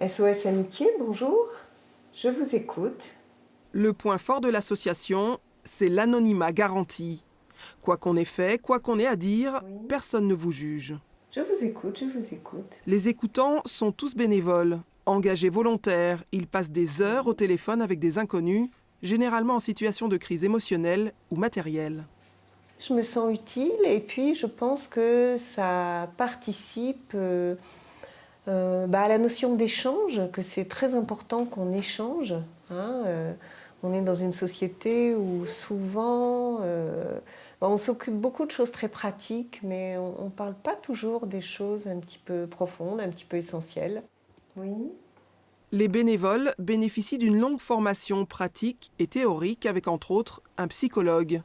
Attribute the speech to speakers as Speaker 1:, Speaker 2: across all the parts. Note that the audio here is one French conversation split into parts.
Speaker 1: SOS Amitié, bonjour, je vous écoute.
Speaker 2: Le point fort de l'association, c'est l'anonymat garanti. Quoi qu'on ait fait, quoi qu'on ait à dire,
Speaker 1: Oui.
Speaker 2: personne ne vous juge.
Speaker 1: Je vous écoute, je vous écoute.
Speaker 2: Les écoutants sont tous bénévoles, engagés volontaires. Ils passent des heures au téléphone avec des inconnus, généralement en situation de crise émotionnelle ou matérielle.
Speaker 1: Je me sens utile et puis je pense que ça participe à la notion d'échange, que c'est très important qu'on échange. On est dans une société où souvent on s'occupe beaucoup de choses très pratiques, mais on ne parle pas toujours des choses un petit peu profondes, un petit peu essentielles. Oui.
Speaker 2: Les bénévoles bénéficient d'une longue formation pratique et théorique avec entre autres un psychologue.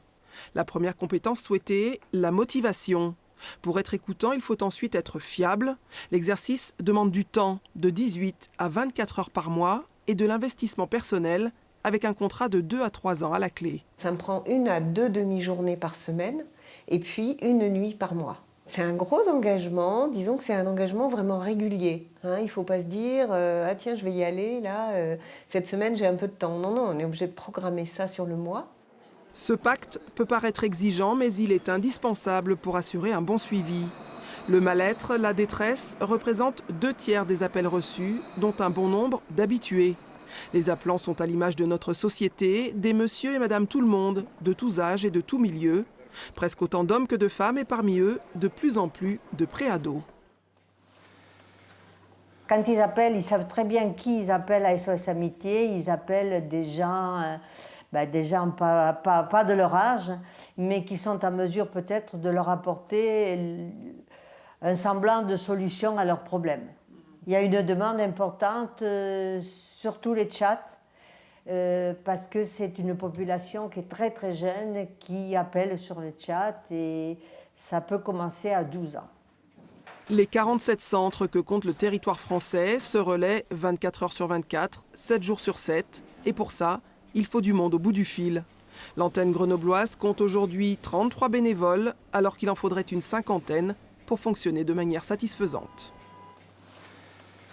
Speaker 2: La première compétence souhaitée, la motivation. Pour être écoutant, il faut ensuite être fiable. L'exercice demande du temps, de 18 à 24 heures par mois, et de l'investissement personnel, avec un contrat de 2 à 3 ans à la clé.
Speaker 1: Ça me prend 1 à 2 demi-journées par semaine, et puis 1 nuit par mois. C'est un gros engagement, disons que c'est un engagement vraiment régulier. Il ne faut pas se dire ah tiens, je vais y aller, là, cette semaine j'ai un peu de temps. Non, on est obligé de programmer ça sur le mois.
Speaker 2: Ce pacte peut paraître exigeant, mais il est indispensable pour assurer un bon suivi. Le mal-être, la détresse représentent 2/3 des appels reçus, dont un bon nombre d'habitués. Les appelants sont à l'image de notre société, des monsieur et madame tout le monde, de tous âges et de tous milieux, presque autant d'hommes que de femmes et parmi eux, de plus en plus de préados.
Speaker 3: Quand ils appellent, ils savent très bien qui ils appellent à SOS Amitié. Ils appellent des gens, pas de leur âge, mais qui sont en mesure peut-être de leur apporter un semblant de solution à leurs problèmes. Il y a une demande importante sur tous les chats, parce que c'est une population qui est très très jeune, qui appelle sur les chats, et ça peut commencer à 12 ans.
Speaker 2: Les 47 centres que compte le territoire français se relaient 24 heures sur 24, 7 jours sur 7. Et pour ça, il faut du monde au bout du fil. L'antenne grenobloise compte aujourd'hui 33 bénévoles, alors qu'il en faudrait une cinquantaine pour fonctionner de manière satisfaisante.